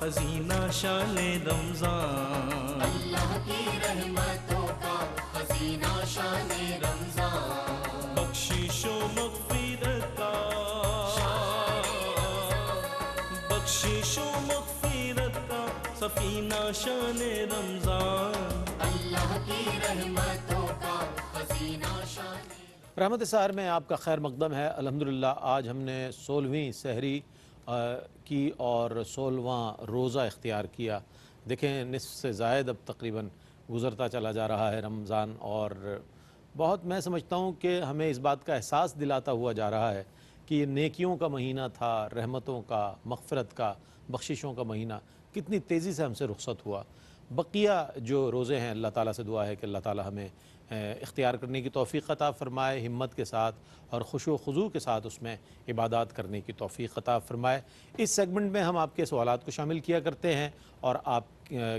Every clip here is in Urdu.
خزینہ شان رمضان، اللہ کی رحمتوں کا خزینہ شان رمضان، بخشش و مغفرت کا، بخشش و مغفرت کا سفینہ شان رمضان، اللہ کی رحمتوں کا خزینہ شان رحمت سحر میں آپ کا خیر مقدم ہے۔ الحمدللہ آج ہم نے 16ویں سحری کی اور 16واں روزہ اختیار کیا۔ دیکھیں نصف سے زائد اب تقریباً گزرتا چلا جا رہا ہے رمضان، اور بہت میں سمجھتا ہوں کہ ہمیں اس بات کا احساس دلاتا ہوا جا رہا ہے کہ یہ نیکیوں کا مہینہ تھا، رحمتوں کا، مغفرت کا، بخششوں کا مہینہ کتنی تیزی سے ہم سے رخصت ہوا۔ بقیہ جو روزے ہیں اللہ تعالیٰ سے دعا ہے کہ اللہ تعالیٰ ہمیں اختیار کرنے کی توفیق عطا فرمائے، ہمت کے ساتھ اور خشوع و خضوع کے ساتھ اس میں عبادات کرنے کی توفیق عطا فرمائے۔ اس سیگمنٹ میں ہم آپ کے سوالات کو شامل کیا کرتے ہیں اور آپ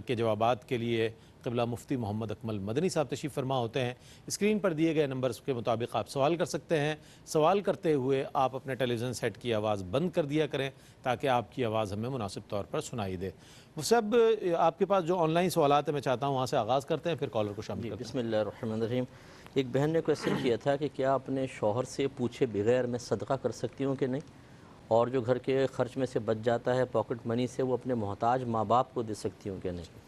کے جوابات کے لیے قبلہ مفتی محمد اکمل مدنی صاحب تشریف فرما ہوتے ہیں۔ اسکرین پر دیے گئے نمبرز کے مطابق آپ سوال کر سکتے ہیں۔ سوال کرتے ہوئے آپ اپنے ٹیلی ویژن سیٹ کی آواز بند کر دیا کریں تاکہ آپ کی آواز ہمیں مناسب طور پر سنائی دے۔ وہ سب آپ کے پاس جو آن لائن سوالات ہیں میں چاہتا ہوں وہاں سے آغاز کرتے ہیں، پھر کالر کو شامل کرتے ہیں۔ بسم اللہ الرحمن الرحیم۔ ایک بہن نے کویسچن کیا تھا کہ کیا اپنے شوہر سے پوچھے بغیر میں صدقہ کر سکتی ہوں کہ نہیں، اور جو گھر کے خرچ میں سے بچ جاتا ہے پاکٹ منی سے وہ اپنے محتاج ماں باپ کو دے سکتی ہوں کہ نہیں۔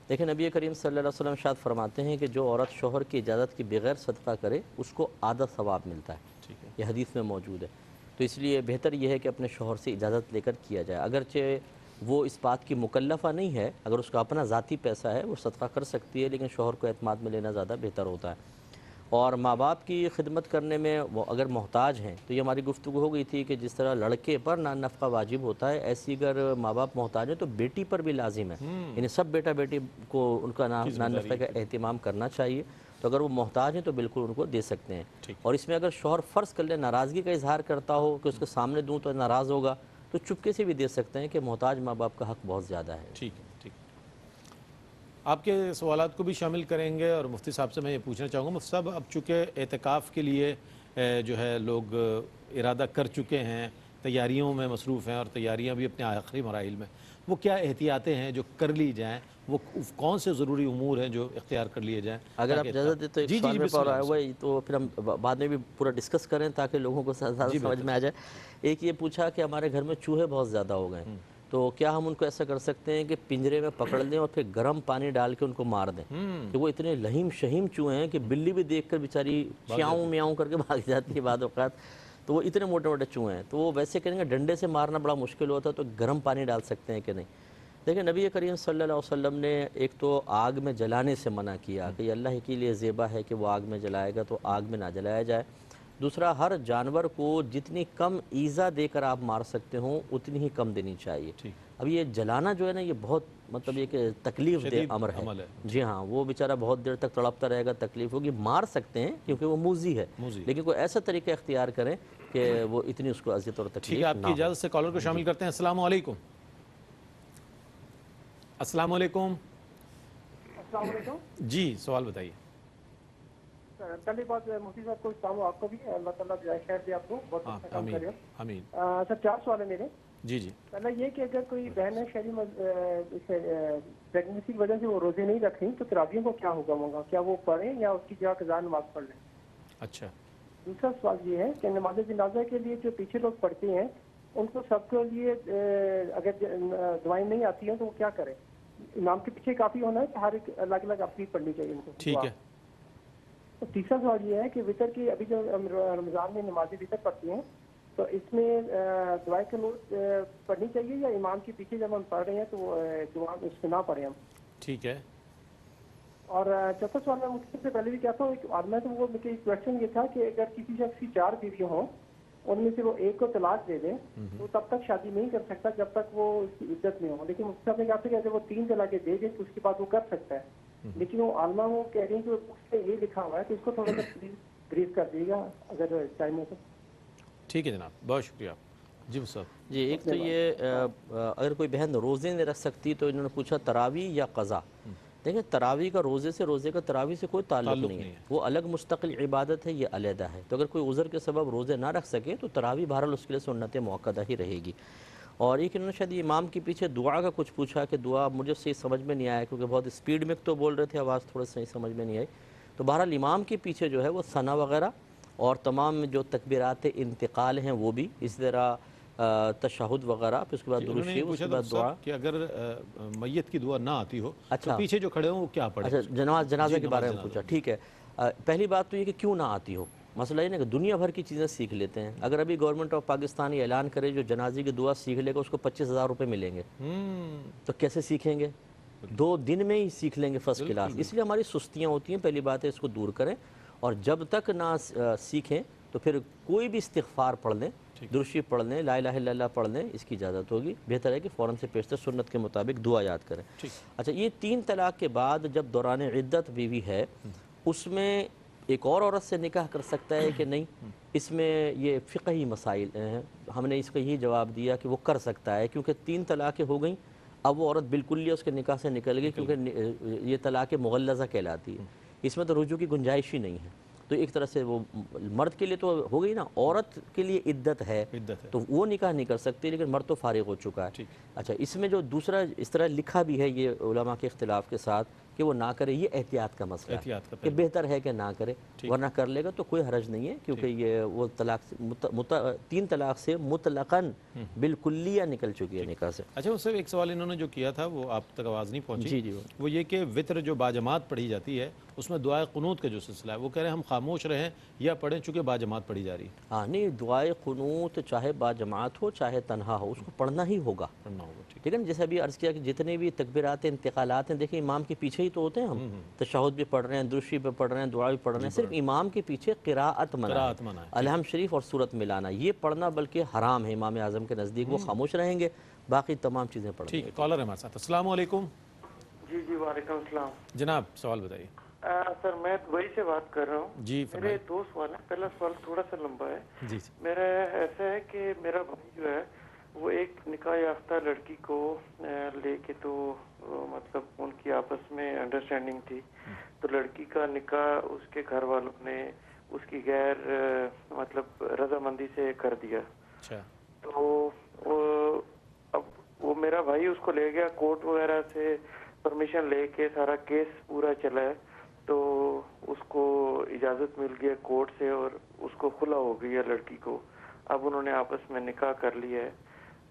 لیکن نبی کریم صلی اللہ علیہ وسلم ارشاد فرماتے ہیں کہ جو عورت شوہر کی اجازت کے بغیر صدقہ کرے اس کو آدھا ثواب ملتا ہے، یہ حدیث میں موجود ہے۔ تو اس لیے بہتر یہ ہے کہ اپنے شوہر سے اجازت لے کر کیا جائے، اگرچہ وہ اس بات کی مکلفہ نہیں ہے، اگر اس کا اپنا ذاتی پیسہ ہے وہ صدقہ کر سکتی ہے، لیکن شوہر کو اعتماد میں لینا زیادہ بہتر ہوتا ہے۔ اور ماں باپ کی خدمت کرنے میں وہ اگر محتاج ہیں تو یہ ہماری گفتگو ہو گئی تھی کہ جس طرح لڑکے پر نان نفقہ واجب ہوتا ہے، ایسی اگر ماں باپ محتاج ہیں تو بیٹی پر بھی لازم ہے، یعنی سب بیٹا بیٹی کو ان کا نان نفقہ کا اہتمام کرنا چاہیے۔ تو اگر وہ محتاج ہیں تو بالکل ان کو دے سکتے ہیں، اور اس میں اگر شوہر فرض کر لے ناراضگی کا اظہار کرتا ہو کہ اس کے سامنے دوں تو ناراض ہوگا تو چپکے سے بھی دے سکتے ہیں، کہ محتاج ماں باپ کا حق بہت زیادہ ہے۔ ٹھیک ہے، ٹھیک ہے، آپ کے سوالات کو بھی شامل کریں گے۔ اور مفتی صاحب سے میں یہ پوچھنا چاہوں گا، مفتی صاحب اب چونکہ اعتکاف کے لیے جو ہے لوگ ارادہ کر چکے ہیں، تیاریوں میں مصروف ہیں اور تیاریاں بھی اپنے آخری مراحل میں، وہ کیا احتیاطیں ہیں جو کر لی جائیں، وہ کون سے ضروری امور ہیں جو اختیار کر لیے جائیں؟ اگر آپ اجازت دیں تو ایک سوال میں پڑھ رہا ہوا ہے تو پھر ہم بعد میں بھی پورا ڈسکس کریں تاکہ لوگوں کو زیادہ سمجھ میں آ جائے۔ ایک یہ پوچھا کہ ہمارے گھر میں چوہے بہت زیادہ ہو گئے، تو کیا ہم ان کو ایسا کر سکتے ہیں کہ پنجرے میں پکڑ لیں اور پھر گرم پانی ڈال کے ان کو مار دیں؟ کہ وہ اتنے لہیم شہیم چوہے ہیں کہ بلی بھی دیکھ کر بیچاری چیاؤں میاؤں کر کے بھاگ جاتی ہے بعض اوقات، تو وہ اتنے موٹے موٹے چوہے ہیں۔ تو وہ ویسے کہیں گے ڈنڈے سے مارنا بڑا مشکل ہوتا ہے، تو گرم پانی ڈال سکتے ہیں کہ نہیں؟ دیکھیں نبی کریم صلی اللہ علیہ وسلم نے ایک تو آگ میں جلانے سے منع کیا کہ یہ اللہ کے لیے زیبا ہے کہ وہ آگ میں جلائے گا تو آگ میں نہ جلایا جائے۔ دوسرا، ہر جانور کو جتنی کم ایزا دے کر آپ مار سکتے ہوں اتنی ہی کم دینی چاہیے۔ اب یہ جلانا جو ہے نا یہ بہت مطلب یہ کہ تکلیف دہ امر ہے۔ جی ہاں، وہ بیچارہ بہت دیر تک تڑپتا رہے گا، تکلیف ہوگی۔ مار سکتے ہیں کیونکہ وہ موذی ہے، لیکن کوئی ایسا طریقہ اختیار کریں کہ وہ اتنی اس کو اذیت اور تکلیف نہ ہو۔ ٹھیک ہے، آپ کی اجازت سے کالر کو شامل کرتے ہیں۔ السلام علیکم۔ السلام علیکم۔ السلام علیکم جی سوال بتائیے۔ پہلی بات مفتی صاحب کو السلام، آپ کو بھی اللہ تعالیٰ جزائے خیر دے، آپ کو بہت اچھا کام کر رہے ہو۔ آمین۔ سر 4 سوال ہے میرے۔ جی جی۔ پہلا یہ کہ اگر کوئی بہن ہے شہری پریگننسی کی وجہ سے وہ روزے نہیں رکھ رہی تو تراویح کو کیا حکم ہوگا؟ کیا وہ پڑھیں یا اس کی جگہ قضا نماز پڑھ لیں؟ اچھا۔ دوسرا سوال یہ ہے کہ نماز جنازہ کے لیے جو پیچھے لوگ پڑھتے ہیں ان کو سب کے لیے اگر دعائیں نہیں آتی ہیں تو وہ کیا کریں؟ امام کے پیچھے کافی ہونا ہے کہ ہر ایک الگ الگ اپنی پڑھنی چاہیے ان کو؟ ٹھیک ہے۔ تیسرا سوال یہ ہے کہ وطر کی ابھی جو رمضان میں نماز وطر پڑھتی ہیں تو اس میں دعائیں قنوت پڑھنی چاہیے یا امام کے پیچھے جب ہم پڑھ رہے ہیں تو دعا اس کو نہ پڑھیں ہم؟ ٹھیک ہے۔ اور چوتھا سوال میں مجھ سے پہلے بھی کہتا ہوں، ایک آدمی تو وہ میرا کویشچن یہ تھا کہ اگر کسی شخص کی 4 بیویاں ہوں ان میں سے وہ ایک کو طلاق دے دیں تو تب تک شادی نہیں کر سکتا جب تک وہ اس کی عدت میں ہو، لیکن مفتی صاحب نے کہا تھا کہ اگر وہ 3 طلاقیں دے دیں تو اس کے بعد وہ کر سکتا ہے، لیکن وہ عالمہ وہ کہہ رہی ہیں کہ اس میں یہ لکھا ہوا ہے کہ اس کو تھوڑا سا پلیز بریف کر دیے گا اگر ٹائم ہو تو۔ ٹھیک ہے جناب، بہت شکریہ۔ جی صاحب۔ جی ایک تو یہ اگر کوئی بہن روزے نہیں رکھ سکتی تو انہوں نے پوچھا تراویح یا قضا۔ دیکھیں تراویح کا روزے کا تراویح سے کوئی تعلق نہیں ہے، وہ الگ مستقل عبادت ہے، یہ علیحدہ ہے۔ تو اگر کوئی عذر کے سبب روزے نہ رکھ سکے تو تراویح بہرحال اس کے لیے سنت موقدہ ہی رہے گی۔ اور ایک انہوں نے شاید امام کے پیچھے دعا کا کچھ پوچھا کہ دعا مجھے صحیح سمجھ میں نہیں آیا کیونکہ بہت اسپیڈ میں تو بول رہے تھے، آواز تھوڑا صحیح سمجھ میں نہیں آئی. تو بہرحال امام کے پیچھے جو ہے وہ ثنا وغیرہ اور تمام جو تکبیرات انتقال ہیں وہ بھی، اس طرح تشہد وغیرہ، پھر اس کے بعد درود شریف، اس کے بعد دعا. کہ اگر میت کی دعا نہ آتی ہو تو اچھا پیچھے جو کھڑے ہوں وہ کیا پڑھیں؟ اچھا جنازہ کے بارے میں جنازہ. پوچھا. ٹھیک ہے. پہلی بات تو یہ کہ کیوں نہ آتی ہو. مسئلہ یہ نا کہ دنیا بھر کی چیزیں سیکھ لیتے ہیں. اگر ابھی گورنمنٹ آف پاکستان یہ اعلان کرے جو جنازے کی دعا سیکھ لے گا اس کو 25,000 روپے ملیں گے، تو کیسے سیکھیں گے؟ 2 دن میں ہی سیکھ لیں گے فرسٹ کلاس. اس لیے ہماری سستیاں ہوتی ہیں. پہلی بات ہے اس کو دور کریں، اور جب تک نہ سیکھیں تو پھر کوئی بھی استغفار پڑھ لیں، درود شریف پڑھ لیں، لا الہ الا اللہ پڑھ لیں، اس کی اجازت ہوگی. بہتر ہے کہ فوراً سے پیشتر سنت کے مطابق دعا یاد کریں. اچھا، یہ 3 طلاق کے بعد جب دوران عدت بیوی ہے اس میں ایک اور عورت سے نکاح کر سکتا ہے کہ نہیں؟ اس میں یہ فقہی مسائل ہیں. ہم نے اس کا یہ جواب دیا کہ وہ کر سکتا ہے کیونکہ 3 طلاقیں ہو گئیں. اب وہ عورت بالکل اس کے نکاح سے نکل گئی کیونکہ یہ طلاق مغلظہ کہلاتی ہے. اس میں تو رجوع کی گنجائش ہی نہیں ہے. تو ایک طرح سے وہ مرد کے لیے تو ہو گئی نا، عورت کے لیے عدت ہے تو وہ نکاح نہیں کر سکتی، لیکن مرد تو فارغ ہو چکا ہے. اچھا، اس میں جو دوسرا اس طرح لکھا بھی ہے یہ علماء کے اختلاف کے ساتھ کہ وہ نہ کرے، یہ احتیاط کا مسئلہ ہے کہ بہتر ہے کہ نہ کرے، ورنہ کر لے گا تو کوئی حرج نہیں ہے کیونکہ یہ وہ طلاق 3 طلاق سے مطلقاً بالکلیہ نکل چکی ہے نکاح سے. اچھا، اس سے ایک سوال انہوں نے جو کیا تھا وہ آپ تک آواز نہیں پہنچی. جی وہ یہ کہ وطر جو باجماعت پڑھی جاتی ہے اس میں دعائے قنوت کا جو سلسلہ ہے وہ کہہ رہے ہیں ہم خاموش رہیں یا پڑھیں چونکہ باجماعت پڑھی جا رہی ہے. ہاں نہیں، دعائے قنوت چاہے باجماعت ہو چاہے تنہا ہو اس کو پڑھنا ہی ہوگا. پڑھنا ہوگا. ٹھیک ہے نا، جیسے ابھی عرض کیا کہ جتنے بھی تکبیرات انتقالات ہیں دیکھیں امام کے پیچھے ہی تو ہوتے ہیں. ہم تشہد بھی پڑھ رہے ہیں، درود شریف بھی پڑھ رہے ہیں، دعا بھی پڑھ رہے ہیں، صرف امام کے پیچھے قراءت منع ہے، الحمد شریف اور سورت ملانا یہ پڑھنا بلکہ حرام ہے امام اعظم کے نزدیک. وہ خاموش رہیں گے، باقی تمام چیزیں پڑھیں گے. ٹھیک ہے، کالر ہے ہمارے ساتھ. السلام علیکم. جی وعلیکم السلام. جناب سوال بتائیے. سر میں دبئی سے بات کر رہا ہوں. جی میرے 2 سوال ہیں. پہلا سوال تھوڑا سا لمبا ہے. جی میرا ایسا ہے کہ میرا بھائی جو ہے وہ ایک نکاح یافتہ لڑکی کو لے کے، تو مطلب ان کی آپس میں انڈرسٹینڈنگ تھی، تو لڑکی کا نکاح اس کے گھر والوں نے اس کی غیر مطلب رضامندی سے کر دیا. اچھا. تو اب وہ میرا بھائی اس کو لے گیا کورٹ وغیرہ سے پرمیشن لے کے، سارا کیس پورا چلا ہے، تو اس کو اجازت مل گئی کورٹ سے اور اس کو خلا ہو گئی ہے لڑکی کو. اب انہوں نے آپس میں نکاح کر لیا ہے،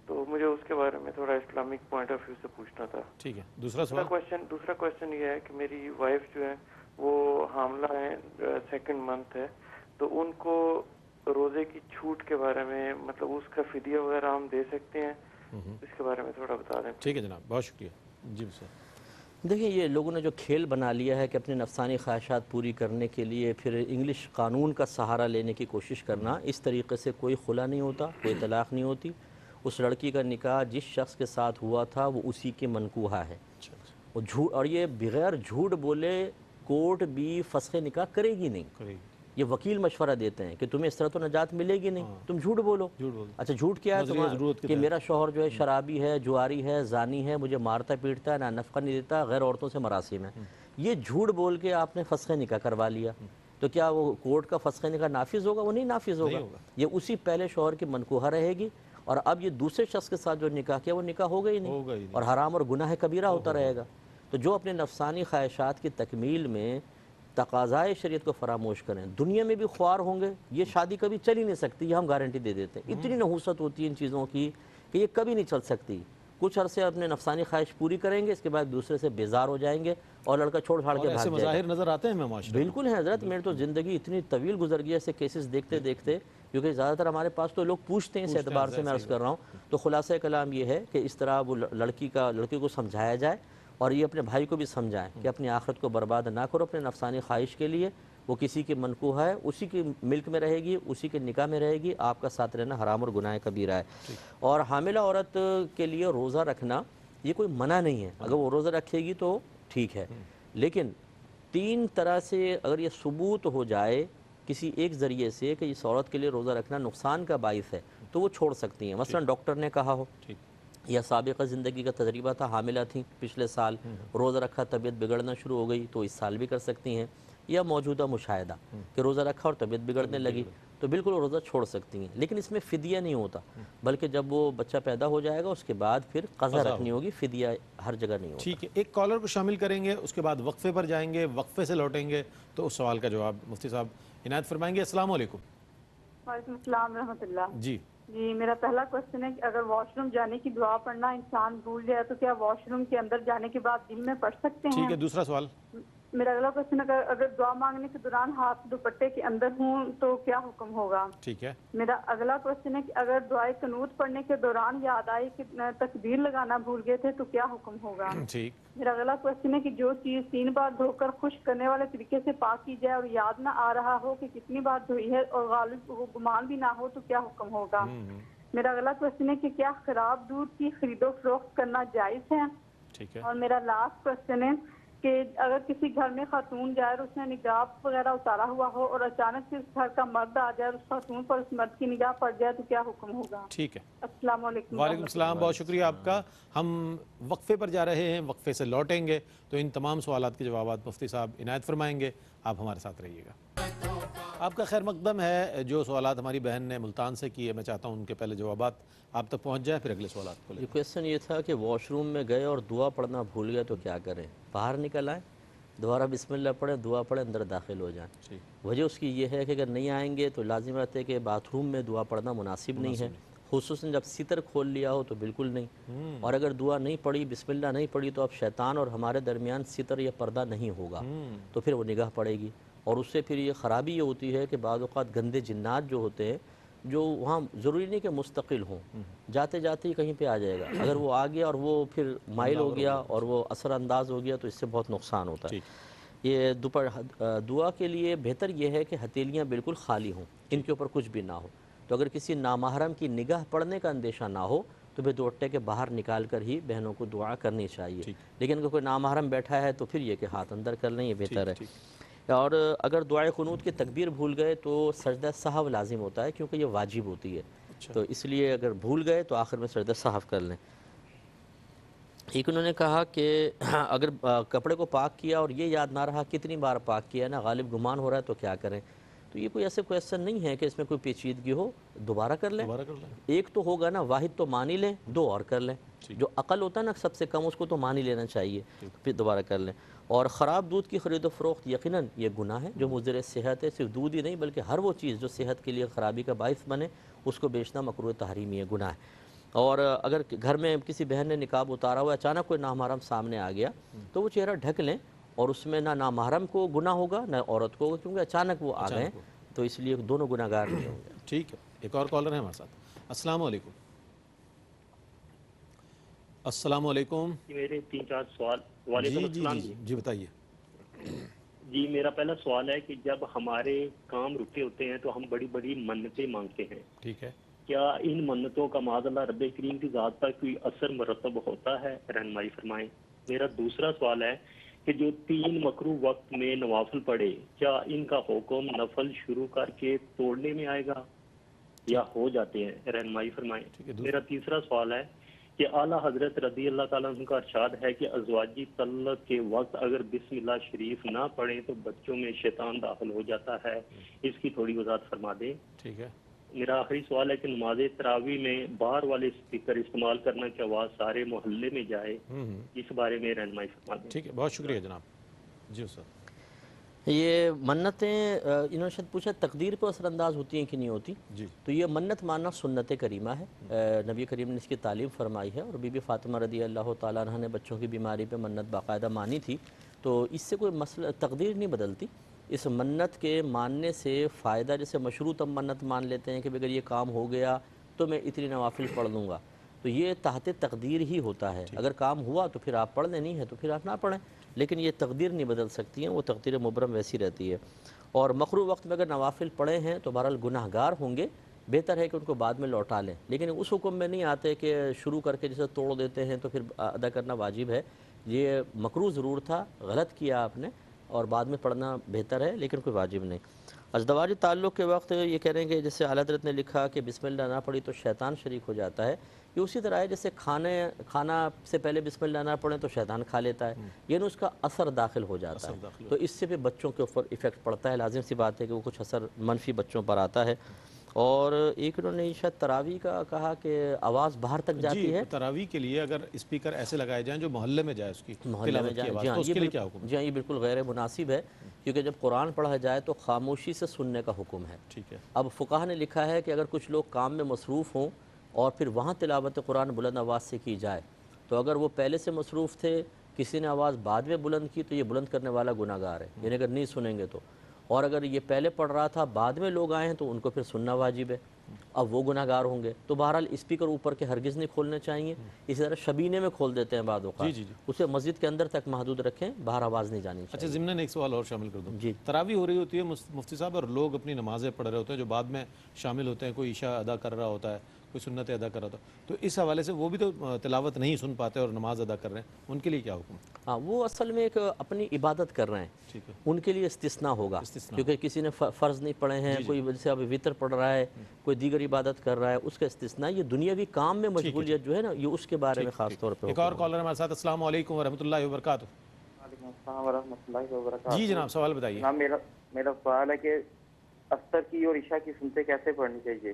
تو مجھے اس کے بارے میں تھوڑا اسلامک پوائنٹ آف ویو سے پوچھنا تھا. ٹھیک ہے. دوسرا کویشچن یہ ہے کہ میری وائف جو ہے وہ حاملہ ہے، 2nd منتھ ہے، تو ان کو روزے کی چھوٹ کے بارے میں مطلب اس کا فدیہ وغیرہ ہم دے سکتے ہیں؟ اس کے بارے میں تھوڑا بتا دیں. ٹھیک ہے جناب، بہت شکریہ. جی سر. دیکھیں یہ لوگوں نے جو کھیل بنا لیا ہے کہ اپنی نفسانی خواہشات پوری کرنے کے لیے پھر انگلش قانون کا سہارا لینے کی کوشش کرنا، اس طریقے سے کوئی خلا نہیں ہوتا، کوئی طلاق نہیں ہوتی. اس لڑکی کا نکاح جس شخص کے ساتھ ہوا تھا وہ اسی کے منکوحہ ہے. وہ جھوٹ، اور یہ بغیر جھوٹ بولے کورٹ بھی فسخ نکاح کرے گی نہیں. یہ وکیل مشورہ دیتے ہیں کہ تمہیں اس طرح تو نجات ملے گی نہیں، تم جھوٹ بولو. اچھا جھوٹ کیا ہے تمہارا؟ کہ میرا شوہر جو ہے شرابی ہے، جواری ہے، زانی ہے، مجھے مارتا پیٹتا ہے، نہ نفقہ نہیں دیتا، غیر عورتوں سے مراسم ہے. یہ جھوٹ بول کے آپ نے فسخ نکاح کروا لیا، تو کیا وہ کورٹ کا فسخ نکاح نافذ ہوگا؟ وہ نہیں نافذ ہوگا. یہ اسی پہلے شوہر کی منکوحہ رہے گی، اور اب یہ دوسرے شخص کے ساتھ جو نکاح کیا وہ نکاح ہوگا ہی نہیں، اور حرام اور گناہ کبیرہ ہوتا رہے گا. تو جو اپنے نفسانی خواہشات کی تکمیل میں تقاضائے شریعت کو فراموش کریں، دنیا میں بھی خوار ہوں گے، یہ شادی کبھی چل ہی نہیں سکتی، یہ ہم گارنٹی دے دیتے ہیں. اتنی نحوست ہوتی ہے ان چیزوں کی کہ یہ کبھی نہیں چل سکتی. کچھ عرصے اپنے نفسانی خواہش پوری کریں گے، اس کے بعد دوسرے سے بیزار ہو جائیں گے اور لڑکا چھوڑ چھاڑ کے بھاگ جائے گا. مظاہر نظر آتے ہیں معاشرے میں. بالکل ہیں حضرت. میری تو زندگی اتنی طویل گزر گئی ایسے کیسز دیکھتے دیکھتے، کیونکہ زیادہ تر ہمارے پاس تو لوگ پوچھتے ہیں، اس اعتبار سے میں عرض کر رہا ہوں. تو خلاصہ کلام یہ ہے کہ اس طرح وہ لڑکی کو سمجھایا جائے، اور یہ اپنے بھائی کو بھی سمجھائیں کہ اپنی آخرت کو برباد نہ کرو اپنے نفسانی خواہش کے لیے. وہ کسی کی منکوحہ ہے، اسی کی ملک میں رہے گی، اسی کے نکاح میں رہے گی. آپ کا ساتھ رہنا حرام اور گناہ کبیرہ ہے. اور حاملہ عورت کے لیے روزہ رکھنا یہ کوئی منع نہیں ہے، اگر وہ روزہ رکھے گی تو ٹھیک ہے. لیکن 3 طرح سے اگر یہ ثبوت ہو جائے کسی ایک ذریعے سے کہ اس عورت کے لیے روزہ رکھنا نقصان کا باعث ہے تو وہ چھوڑ سکتی ہیں. مثلا ڈاکٹر نے کہا ہو، یا سابقہ زندگی کا تجربہ تھا، حاملہ تھیں پچھلے سال، روزہ رکھا طبیعت بگڑنا شروع ہو گئی تو اس سال بھی کر سکتی ہیں. یا موجودہ مشاہدہ کہ روزہ رکھا اور طبیعت بگڑنے لگی تو بالکل وہ روزہ چھوڑ سکتی ہیں، لیکن اس میں فدیہ نہیں ہوتا، بلکہ جب وہ بچہ پیدا ہو جائے گا اس کے بعد پھر قضا رکھنی ہوگی، فدیہ ہر جگہ نہیں ہوتا۔ ٹھیک ہے، ایک کالر کو شامل کریں گے، اس کے بعد وقفے پر جائیں گے، وقفے سے لوٹیں گے تو اس سوال کا جواب مفتی صاحب عنایت فرمائیں گے۔ السلام علیکم۔ وعلیکم السلام ورحمۃ اللہ۔ جی جی میرا پہلا کوشچن ہے کہ اگر واش روم جانے کی دعا پڑھنا انسان بھول جائے تو کیا واش روم کے اندر جانے کے بعد دل میں پڑھ سکتے ہیں؟ ٹھیک ہے، دوسرا سوال۔ میرا اگلا کوشچن ہے اگر دعا مانگنے کے دوران ہاتھ دوپٹے کے اندر ہوں تو کیا حکم ہوگا؟ ٹھیک ہے، میرا اگلا کوشچن ہے کہ اگر دعائے قنوت پڑھنے کے دوران یاد آئی کہ تکبیر لگانا بھول گئے تھے تو کیا حکم ہوگا؟ ٹھیک، میرا اگلا کوشچن ہے کہ جو چیز 3 بار دھو کر خشک کرنے والے طریقے سے پاک کی جائے اور یاد نہ آ رہا ہو کہ کتنی بار دھوئی ہے اور غالب گمان بھی نہ ہو تو کیا حکم ہوگا؟ میرا اگلا کوشچن ہے کہ کیا خراب دودھ کی خرید و فروخت کرنا جائز ہے؟ ٹھیک ہے، اور میرا لاسٹ کوشچن ہے کہ اگر کسی گھر میں خاتون جائے اور اس نے نقاب وغیرہ اتارا ہوا ہو اور اچانک سے اس گھر کا مرد آ جائے اور اس خاتون پر اس مرد کی نگاہ پڑ جائے تو کیا حکم ہوگا؟ ٹھیک ہے۔ السلام علیکم۔ وعلیکم السلام، بہت شکریہ آپ کا۔ ہم وقفے پر جا رہے ہیں، وقفے سے لوٹیں گے تو ان تمام سوالات کے جوابات مفتی صاحب عنایت فرمائیں گے، آپ ہمارے ساتھ رہیے گا۔ آپ کا خیر مقدم ہے۔ جو سوالات ہماری بہن نے ملتان سے کیے، میں چاہتا ہوں ان کے پہلے جوابات آپ تک پہنچ جائیں، پھر اگلے سوالات کو لیں۔ یہ کویشچن یہ تھا کہ واش روم میں گئے اور دعا پڑھنا بھول گئے تو کیا کریں؟ باہر نکل آئیں، دوبارہ بسم اللہ پڑھیں، دعا پڑھیں، اندر داخل ہو جائیں۔ وجہ اس کی یہ ہے کہ اگر نہیں آئیں گے تو لازمات ہے کہ باتھ روم میں دعا پڑھنا مناسب نہیں ہے، خصوصاً جب ستر کھول لیا ہو تو بالکل نہیں، اور اگر دعا نہیں پڑھی، بسم اللہ نہیں پڑھی تو اب شیطان اور ہمارے درمیان ستر یا پردہ نہیں ہوگا، تو پھر وہ نگاہ پڑے گی، اور اس سے پھر یہ خرابی یہ ہوتی ہے کہ بعض اوقات گندے جنات جو ہوتے ہیں جو وہاں ضروری نہیں کہ مستقل ہوں، جاتے جاتے ہی کہیں پہ آ جائے گا، اگر وہ آ گیا اور وہ پھر مائل ہو گیا اور وہ اثر انداز ہو گیا تو اس سے بہت نقصان ہوتا ہے۔ یہ دعا کے لیے بہتر یہ ہے کہ ہتھیلیاں بالکل خالی ہوں، ان کے اوپر کچھ بھی نہ ہو، تو اگر کسی نامحرم کی نگاہ پڑنے کا اندیشہ نہ ہو تو پھر دوٹے کے باہر نکال کر ہی بہنوں کو دعا کرنی چاہیے، لیکن اگر کوئی نامحرم بیٹھا ہے تو پھر یہ کہ ہاتھ اندر کر لیں، یہ بہتر ہے۔ اور اگر دعائے قنوت کی تکبیر بھول گئے تو سجدہ سہو لازم ہوتا ہے کیونکہ یہ واجب ہوتی ہے، تو اس لیے اگر بھول گئے تو آخر میں سجدہ سہو کر لیں۔ ایک انہوں نے کہا کہ اگر کپڑے کو پاک کیا اور یہ یاد نہ رہا کتنی بار پاک کیا نا، غالب گمان ہو رہا ہے تو کیا کریں؟ تو یہ کوئی ایسے کویشچن نہیں ہے کہ اس میں کوئی پیچیدگی ہو، دوبارہ کر لیں، ایک تو ہوگا نا، واحد تو مان ہی لیں، 2 اور کر لیں، جو عقل ہوتا ہے نا سب سے کم اس کو تو مان ہی لینا چاہیے، پھر دوبارہ کر لیں۔ اور خراب دودھ کی خرید و فروخت یقیناً یہ گناہ ہے جو مضر صحت ہے، صرف دودھ ہی نہیں بلکہ ہر وہ چیز جو صحت کے لیے خرابی کا باعث بنے اس کو بیچنا مکروہ تحریمی ہے، گناہ ہے۔ اور اگر گھر میں کسی بہن نے نقاب اتارا ہوا، اچانک کوئی نامحرم سامنے آ گیا تو وہ چہرہ ڈھک لیں، اور اس میں نہ نامحرم کو گناہ ہوگا نہ عورت کو، کیونکہ اچانک وہ آ گئے تو اس لیے دونوں گناہ گار نہیں ہوں گے۔ ٹھیک ہے، ایک اور کالر ہے ہمارے ساتھ۔ السلام علیکم۔ السلام علیکم۔ میرے 3-4 سوال۔ وعلیکم السلام جی بتائیے۔ جی میرا پہلا سوال ہے کہ جب ہمارے کام رکے ہوتے ہیں تو ہم بڑی بڑی منتیں مانگتے ہیں، ٹھیک ہے، کیا ان منتوں کا معاذ اللہ رب کریم کی ذات پر کوئی اثر مرتب ہوتا ہے؟ رہنمائی فرمائیں۔ میرا دوسرا سوال ہے کہ جو 3 مکروہ وقت میں نوافل پڑھے، کیا ان کا حکم نفل شروع کر کے توڑنے میں آئے گا یا ہو جاتے ہیں؟ رہنمائی فرمائیں۔ میرا تیسرا سوال ہے کہ اعلیٰ حضرت رضی اللہ تعالیٰ عنہ کا ارشاد ہے کہ ازواجی طلق کے وقت اگر بسم اللہ شریف نہ پڑھیں تو بچوں میں شیطان داخل ہو جاتا ہے، اس کی تھوڑی وضاحت فرما دیں۔ ٹھیک ہے۔ میرا آخری سوال ہے کہ نماز تراویح میں باہر والے اسپیکر استعمال کرنا کی آواز سارے محلے میں جائے، اس بارے میں رہنمائی فرما دیں۔ ٹھیک ہے، بہت شکریہ جناب۔ جی سر۔ یہ منتیں انہوں نے شاید پوچھا تقدیر پر اثر انداز ہوتی ہیں کہ نہیں ہوتی، تو یہ منت ماننا سنت کریمہ ہے، نبی کریم نے اس کی تعلیم فرمائی ہے، اور بی بی فاطمہ رضی اللہ تعالیٰ عنہ نے بچوں کی بیماری پہ منت باقاعدہ مانی تھی، تو اس سے کوئی مسئلہ تقدیر نہیں بدلتی۔ اس منت کے ماننے سے فائدہ، جیسے مشروط ہم منت مان لیتے ہیں کہ اگر یہ کام ہو گیا تو میں اتنی نوافل پڑھ لوں گا، تو یہ تحت تقدیر ہی ہوتا ہے، اگر کام ہوا تو پھر آپ پڑھ لیں، نہیں ہے تو پھر آپ نہ پڑھیں، لیکن یہ تقدیر نہیں بدل سکتی ہیں، وہ تقدیر مبرم ویسی رہتی ہے۔ اور مکروہ وقت میں اگر نوافل پڑھے ہیں تو بہرحال گناہ گار ہوں گے، بہتر ہے کہ ان کو بعد میں لوٹا لیں، لیکن اس حکم میں نہیں آتے کہ شروع کر کے جیسے توڑ دیتے ہیں تو پھر ادا کرنا واجب ہے۔ یہ مکروہ ضرور تھا، غلط کیا آپ نے، اور بعد میں پڑھنا بہتر ہے لیکن کوئی واجب نہیں۔ ازدواجی تعلق کے وقت یہ کہہ رہے ہیں کہ جیسے اعلیٰ حضرت نے لکھا کہ بسم اللہ نہ پڑھی تو شیطان شریک ہو جاتا ہے، یہ اسی طرح ہے جیسے کھانا سے پہلے بسم اللہ نہ پڑھیں تو شیطان کھا لیتا ہے، یعنی اس کا اثر داخل ہو جاتا ہے، تو اس سے بھی بچوں کے اوپر ایفیکٹ پڑتا ہے، لازم سی بات ہے کہ وہ کچھ اثر منفی بچوں پر آتا ہے۔ اور ایک انہوں نے شاید تراویح کا کہا کہ آواز باہر تک جاتی ہے، جی تراویح کے لیے اگر اسپیکر ایسے لگائے جائیں جو محلے میں جائے اس کی محلے میں تلاوت کی جائیں، آواز، جی ہاں تو اس یہ کے لیے کیا حکم ہے؟ جی ہاں یہ بالکل غیر مناسب ہے، کیونکہ جب قرآن پڑھا جائے تو خاموشی سے سننے کا حکم ہے۔ ٹھیک ہے، اب فقہ نے لکھا ہے کہ اگر کچھ لوگ کام میں مصروف ہوں اور پھر وہاں تلاوت قرآن بلند آواز سے کی جائے، تو اگر وہ پہلے سے مصروف تھے، کسی نے آواز بعد میں بلند کی تو یہ بلند کرنے والا گناہ گار ہے، یعنی اگر نہیں سنیں گے تو، اور اگر یہ پہلے پڑھ رہا تھا بعد میں لوگ آئے ہیں تو ان کو پھر سننا واجب ہے، اب وہ گناہ گار ہوں گے۔ تو بہرحال اسپیکر اوپر کے ہرگز نہیں کھولنے چاہیے، اسی طرح شبینے میں کھول دیتے ہیں بعض اوقات، جی۔ اسے مسجد کے اندر تک محدود رکھیں، باہر آواز نہیں جانی اچھا چاہیے۔ ضمن ایک سوال اور شامل کر دوں، جی تراویح ہو رہی ہوتی ہے مفتی صاحب اور لوگ اپنی نمازیں پڑھ رہے ہوتے ہیں جو بعد میں شامل ہوتے ہیں، کوئی عشاء ادا کر رہا ہوتا ہے، کوئی سنتیں ادا کر رہا ہوتا ہے، تو اس حوالے سے وہ بھی تو تلاوت نہیں سن پاتے اور نماز ادا کر رہے ہیں، ان کے لیے کیا حکم ہے؟ ہاں وہ اصل میں ایک اپنی عبادت کر رہے ہیں، ٹھیک ہے، ان کے لیے استثناء ہوگا، کیونکہ کسی نے فرض نہیں پڑھے ہیں، کوئی جیسے اب وطر پڑھ رہا ہے، کوئی دیگر عبادت کر رہا ہے، اس کا استثناء، یہ دنیاوی کام میں مشغولیت جو ہے نا یہ اس کے بارے میں خاص طور پہ ایک اور کالر ہمارے ساتھ، السلام علیکم ورحمۃ اللہ وبرکاتہ۔ وعلیکم السلام ورحمۃ اللہ وبرکاتہ۔ جی جناب سوال بتائیے۔ جناب میرا سوال ہے کہ اختر کی اور عشاء کی سنتیں کیسے پڑھنی چاہیے؟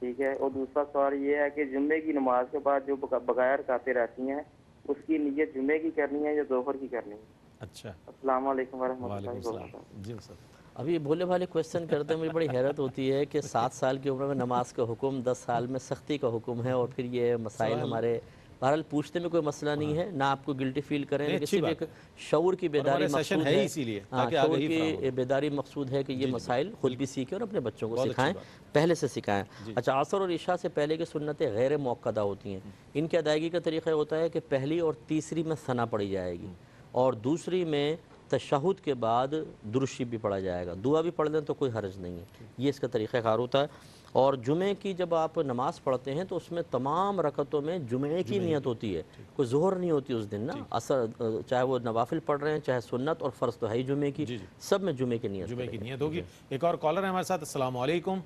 ٹھیک ہے، اور دوسرا سوال یہ ہے کہ جمعے کی نماز کے بعد جو بغیر رکعتیں رہتی ہیں اس کی نیت جمعے کی کرنی ہے یا ظہر کی کرنی ہے؟ اچھا، السلام علیکم ورحمۃ وعلیکم اللہ السلام، وبرکاتہ۔ جی سر۔ ابھی یہ بھولے بھالے کویشچن کرتے ہیں، مجھے بڑی حیرت ہوتی ہے کہ 7 سال کی عمر میں نماز کا حکم، 10 سال میں سختی کا حکم ہے، اور پھر یہ مسائل ہمارے بہرحال پوچھنے میں کوئی مسئلہ نہیں ہے، نہ آپ کو گلٹی فیل کریں، لیکن صرف ایک شعور کی بیداری مقصود ہے، اسی لیے ہاں شعور کی بیداری مقصود ہے کہ یہ مسائل خود بھی سیکھیں اور اپنے بچوں کو سکھائیں، پہلے سے سکھائیں۔ اچھا عصر اور عشاء سے پہلے کی سنتیں غیر موقدہ ہوتی ہیں، ان کی ادائیگی کا طریقہ ہوتا ہے کہ پہلی اور تیسری میں ثنا پڑھی جائے گی، اور دوسری میں تشہد کے بعد درود شریف بھی پڑھا جائے گا، دعا بھی پڑھ لیں تو کوئی حرج نہیں ہے، یہ اس کا طریقہ کار ہوتا ہے۔ اور جمعے کی جب آپ نماز پڑھتے ہیں تو اس میں تمام رکعتوں میں جمعے کی نیت ہوتی ہے، کوئی ظہر نہیں ہوتی اس دن نا، اثر چاہے وہ نوافل پڑھ رہے ہیں، چاہے سنت اور فرض تو ہے ہی جمعے کی، سب میں جمعے کی نیت جمعے کی نیت ہوگی۔ ایک اور کالر ہے ہمارے ساتھ، السلام علیکم۔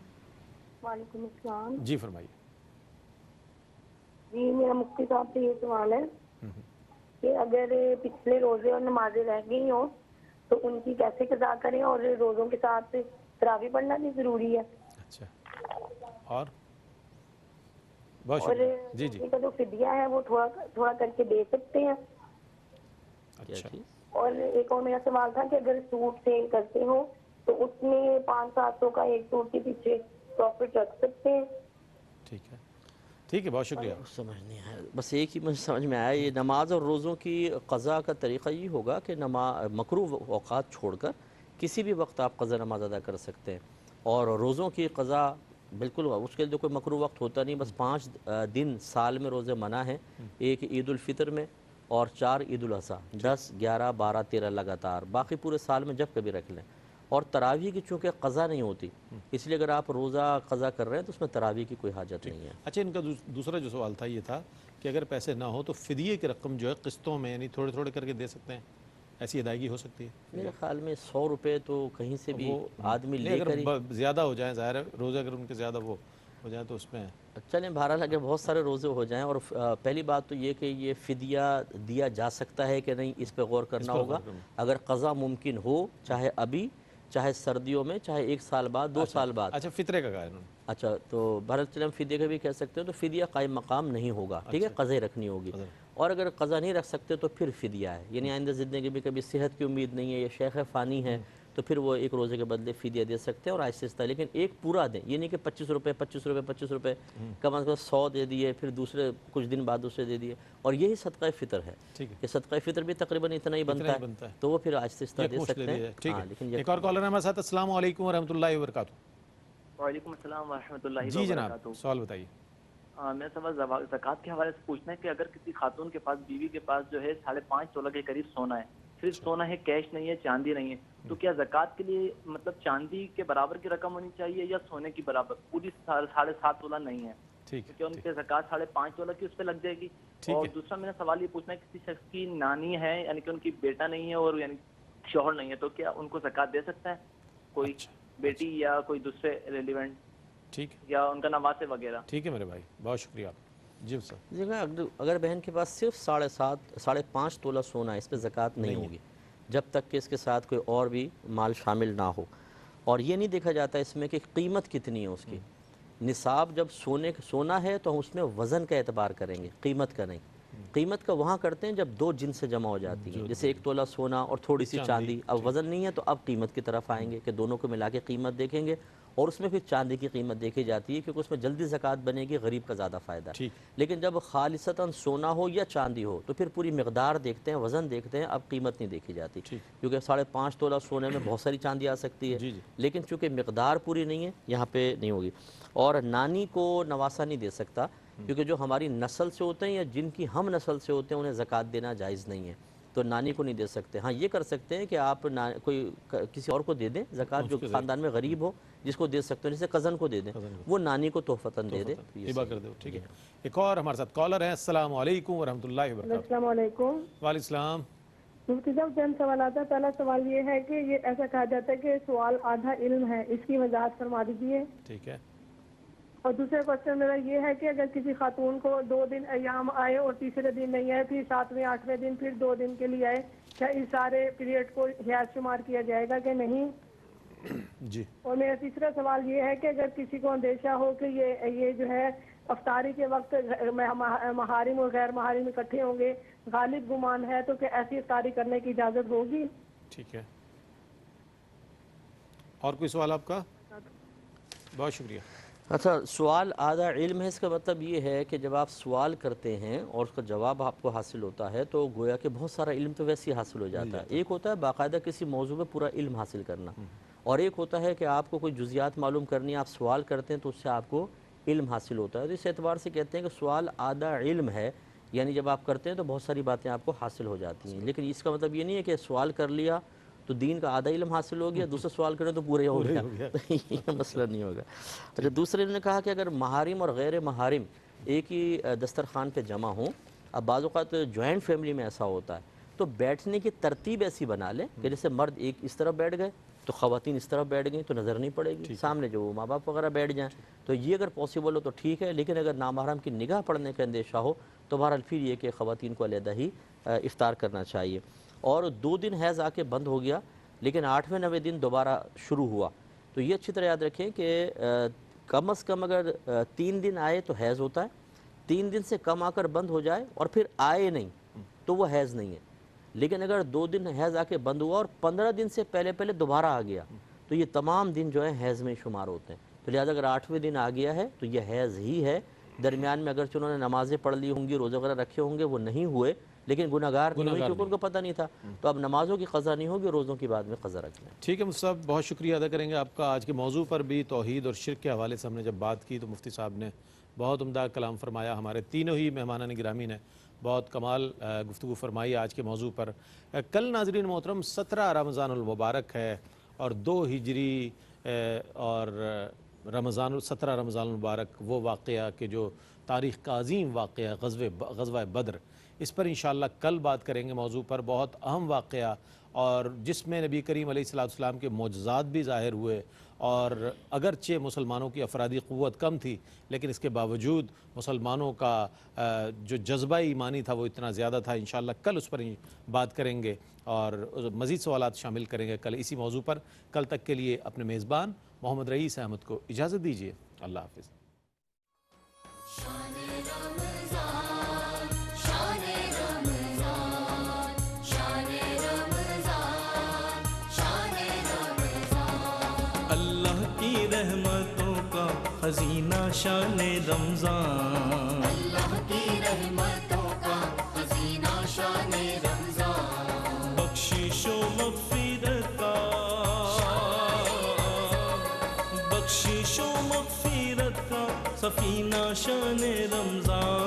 وعلیکم السلام۔ جی فرمائیے۔ جی میرا مفتی صاحب سے یہ سوال ہے کہ اگر پچھلے روزے اور نمازیں رہ گئی ہوں تو ان کی کیسے قضا کریں، اور روزوں کے ساتھ تراویح پڑھنا بھی ضروری ہے؟ اچھا، اور بہت اور شکریہ۔ جی کا جو فدیہ ہے وہ تھوڑا کر کے دے سکتے ہیں؟ اچھا، اور ایک اور میرا سوال تھا کہ اگر سوٹ سیل کرتے ہو تو اس میں 500-700 کا ایک سوٹ کے پیچھے پروفٹ رکھ سکتے ہیں؟ ٹھیک ہے، ٹھیک ہے، بہت شکریہ۔ سمجھ نہیں آیا، بس ایک ہی مجھے سمجھ میں آیا، یہ نماز اور روزوں کی قضا کا طریقہ یہ ہوگا کہ مکروہ اوقات چھوڑ کر کسی بھی وقت آپ قضا نماز ادا کر سکتے ہیں، اور روزوں کی قضا بالکل اس کے لیے کوئی مکروہ وقت ہوتا نہیں، بس 5 دن سال میں روزے منع ہیں، ایک عید الفطر میں اور 4 عید الاضحیٰ، 10 11 12 13 لگاتار، باقی پورے سال میں جب کبھی رکھ لیں۔ اور تراویح کی چونکہ قضا نہیں ہوتی، اس لیے اگر آپ روزہ قضا کر رہے ہیں تو اس میں تراویح کی کوئی حاجت نہیں ہے۔ اچھا ان کا دوسرا جو سوال تھا یہ تھا کہ اگر پیسے نہ ہو تو فدیے کی رقم جو ہے قسطوں میں یعنی تھوڑے تھوڑے کر کے دے سکتے ہیں، ایسی ادائیگی ہو سکتی ہے؟ میرے خیال میں 100 روپے تو کہیں سے بھی آدمی لے کر ہی، اگر زیادہ ہو جائیں، ظاہر ہے روزے اگر ان کے زیادہ وہ ہو جائیں تو اس میں چلیں بہرحال اگر بہت سارے روزے ہو جائیں، اور پہلی بات تو یہ کہ یہ فدیہ دیا جا سکتا ہے کہ نہیں، اس پہ غور کرنا ہوگا۔ اگر قضا ممکن ہو، چاہے ابھی، چاہے سردیوں میں، چاہے 1 سال بعد، 2 سال بعد۔ اچھا فطرے کا کہا انہوں نے۔ اچھا تو بہرحال چلیں ہم فدیہ کا بھی کہہ سکتے ہیں، تو فدیہ قائم مقام نہیں ہوگا، ٹھیک ہے، قضا رکھنی ہوگی۔ اور اگر قضا نہیں رکھ سکتے تو پھر فدیہ ہے، یعنی آئندہ زندگی میں کبھی صحت کی امید نہیں ہے یا شیخ فانی ہے تو پھر وہ ایک روزے کے بدلے فدیہ دے سکتے ہیں، اور آہستہ آہستہ، لیکن ایک پورا دیں، یہ نہیں کہ 25 روپے 25 روپے 25 روپے، کم از کم 100 دے دیے، پھر دوسرے کچھ دن بعد دوسرے دے دیے، اور یہی صدقہ فطر ہے کہ صدقہ فطر بھی تقریباً اتنا ہی بنتا ہے، تو وہ پھر آہستہ آہستہ دے سکتے ہیں۔ ٹھیک ہے، ایک اور کالر ہے ہمارے ساتھ، السلام علیکم ورحمۃ اللہ وبرکاتہ۔ وعلیکم السلام ورحمۃ اللہ جی جناب سوال بتائیے۔ میرا سوال زکوٰۃ کے حوالے سے پوچھنا ہے کہ اگر کسی خاتون کے پاس، بیوی کے پاس جو ہے 5.5 تولہ کے قریب سونا ہے، صرف سونا ہے، کیش نہیں ہے، چاندی نہیں ہے، تو کیا زکوٰۃ کے لیے مطلب چاندی کے برابر کی رقم ہونی چاہیے یا سونے کی برابر؟ پوری 7.5 تولہ نہیں ہے، کیونکہ ان کے زکوٰۃ 5.5 تولہ کی اس پہ لگ جائے گی۔ اور دوسرا میرا سوال یہ پوچھنا ہے کسی شخص کی نانی ہے، یعنی کہ ان کی بیٹا نہیں ہے اور یعنی شوہر نہیں ہے، تو کیا ان کو زکوٰۃ دے سکتا ہے کوئی؟ بیٹی یا کوئی دوسرے ریلیونٹ ٹھیک ہے یا ان کا نواسے وغیرہ. ٹھیک ہے میرے بھائی، بہت شکریہ آپ. جی سر. جی اگر بہن کے پاس صرف 7.5 تولہ سونا ہے، اس پہ زکوٰۃ نہیں ہوگی جب تک کہ اس کے ساتھ کوئی اور بھی مال شامل نہ ہو. اور یہ نہیں دیکھا جاتا اس میں کہ قیمت کتنی ہے اس کی. نصاب جب سونا ہے تو ہم اس میں وزن کا اعتبار کریں گے، قیمت کا نہیں. قیمت کا وہاں کرتے ہیں جب دو جنس سے جمع ہو جاتی ہے، جیسے 1 تولہ سونا اور تھوڑی سی چاندی. اب وزن نہیں ہے تو اب قیمت کی طرف آئیں گے کہ دونوں کو ملا کے قیمت دیکھیں گے، اور اس میں پھر چاندی کی قیمت دیکھی جاتی ہے کیونکہ اس میں جلدی زکوٰۃ بنے گی، غریب کا زیادہ فائدہ ہے. لیکن جب خالصتاً سونا ہو یا چاندی ہو تو پھر پوری مقدار دیکھتے ہیں، وزن دیکھتے ہیں، اب قیمت نہیں دیکھی جاتی. کیونکہ 5.5 تولہ سونے میں بہت ساری چاندی آ سکتی ہے، لیکن چونکہ مقدار پوری نہیں ہے یہاں پہ نہیں ہوگی. اور نانی کو نواسا نہیں دے سکتا، کیونکہ جو ہماری نسل سے ہوتے ہیں یا جن کی ہم نسل سے ہوتے ہیں انہیں زکوٰۃ دینا جائز نہیں ہے، تو نانی کو نہیں دے سکتے. ہاں یہ کر سکتے ہیں کہ آپ کوئی کسی اور کو دے دیں زکوٰۃ جو خاندان میں غریب ہو، جس کو دے سکتے ہیں، جیسے کزن کو دے دیں، وہ نانی کو تحفتاً دے دے. ہبہ کر دو. ٹھیک ہے. ایک اور ہمارے ساتھ کالر ہیں. السلام علیکم ورحمۃ اللہ وبرکاتہ. السلام علیکم. وعلیکم السلام. مفتی صاحب چند سوالات ہیں. پہلا سوال یہ ہے کہ یہ ایسا کہا جاتا ہے کہ سوال آدھا علم ہے، اس کی وضاحت فرما دیجیے. ٹھیک ہے. اور دوسرا کوشچن میرا یہ ہے کہ اگر کسی خاتون کو 2 دن ایام آئے اور تیسرے دن نہیں آئے، پھر 7ویں 8ویں دن پھر 2 دن کے لیے آئے، کیا اس سارے پیریڈ کو حیض شمار کیا جائے گا کہ نہیں؟ جی. اور میرا تیسرا سوال یہ ہے کہ اگر کسی کو اندیشہ ہو کہ یہ جو ہے افطاری کے وقت محارم اور غیر محارم اکٹھے ہوں گے، غالب گمان ہے، تو کیا ایسی افطاری کرنے کی اجازت ہوگی؟ ٹھیک ہے. اور کوئی سوال آپ کا؟ بہت شکریہ. اچھا، سوال آدھا علم ہے، اس کا مطلب یہ ہے کہ جب آپ سوال کرتے ہیں اور اس کا جواب آپ کو حاصل ہوتا ہے تو گویا کہ بہت سارا علم تو ویسے ہی حاصل ہو جاتا ہے. ایک ہوتا ہے باقاعدہ کسی موضوع پہ پورا علم حاصل کرنا، اور ایک ہوتا ہے کہ آپ کو کوئی جزیات معلوم کرنی ہے، آپ سوال کرتے ہیں تو اس سے آپ کو علم حاصل ہوتا ہے. تو اس اعتبار سے کہتے ہیں کہ سوال آدھا علم ہے، یعنی جب آپ کرتے ہیں تو بہت ساری باتیں آپ کو حاصل ہو جاتی ہیں. لیکن اس کا مطلب یہ نہیں ہے کہ سوال کر لیا تو دین کا آدھا علم حاصل ہو گیا، دوسرا سوال کریں تو پورے ہو گیا. یہ مسئلہ نہیں ہوگا. اچھا، دوسرے نے کہا کہ اگر محارم اور غیر محارم ایک ہی دسترخوان پہ جمع ہوں، اب بعض اوقات جوائنٹ فیملی میں ایسا ہوتا ہے، تو بیٹھنے کی ترتیب ایسی بنا لیں کہ جیسے مرد ایک اس طرف بیٹھ گئے تو خواتین اس طرف بیٹھ گئیں تو نظر نہیں پڑے گی، سامنے جو وہ ماں باپ وغیرہ بیٹھ جائیں. تو یہ اگر پاسبل ہو تو ٹھیک ہے، لیکن اگر نامحرم کی نگاہ پڑنے کا اندیشہ ہو تو بہرحال پھر یہ کہ خواتین کو علیحدہ ہی افطار کرنا چاہیے. اور 2 دن حیض آ کے بند ہو گیا لیکن 8ویں 9ویں دن دوبارہ شروع ہوا، تو یہ اچھی طرح یاد رکھیں کہ کم از کم اگر 3 دن آئے تو حیض ہوتا ہے، 3 دن سے کم آ کر بند ہو جائے اور پھر آئے نہیں تو وہ حیض نہیں ہے. لیکن اگر 2 دن حیض آ کے بند ہوا اور 15 دن سے پہلے دوبارہ آ گیا تو یہ تمام دن جو ہے حیض میں شمار ہوتے ہیں. تو لہٰذا اگر 8ویں دن آ گیا ہے تو یہ حیض ہی ہے. درمیان میں اگرچہ انہوں نے نمازیں پڑھ لی ہوں گی، روزے وغیرہ رکھے ہوں گے، وہ نہیں ہوئے لیکن گناہگار نہیں ہوئے کیونکہ ان کو پتہ نہیں تھا. تو اب نمازوں کی قضا نہیں ہوگی، روزوں کی بعد میں قضا رکھنا ہے. ٹھیک ہے مفتی صاحب، بہت شکریہ ادا کریں گے آپ کا. آج کے موضوع پر بھی توحید اور شرک کے حوالے سے ہم نے جب بات کی تو مفتی صاحب نے بہت عمدہ کلام فرمایا. ہمارے تینوں ہی مہمانان گرامی نے بہت کمال گفتگو فرمائی آج کے موضوع پر. کل ناظرین محترم 17 رمضان المبارک ہے اور 2 ہجری اور 17 رمضان المبارک وہ واقعہ کہ جو تاریخ کا عظیم واقعہ غزوہ بدر، اس پر انشاءاللہ کل بات کریں گے. موضوع پر بہت اہم واقعہ اور جس میں نبی کریم علیہ السلام کے معجزات بھی ظاہر ہوئے، اور اگرچہ مسلمانوں کی افرادی قوت کم تھی لیکن اس کے باوجود مسلمانوں کا جو جذبہ ایمانی تھا وہ اتنا زیادہ تھا. انشاءاللہ کل اس پر بات کریں گے اور مزید سوالات شامل کریں گے کل اسی موضوع پر. کل تک کے لیے اپنے میزبان محمد رئیس احمد کو اجازت دیجیے. اللہ حافظ. رحمتوں کا خزینہ شان رمضان، اللہ کی رحمتوں کا خزینہ شان رمضان، بخشش و مغفرت کا، بخشش و مغفرت کا سفینہ شان رمضان.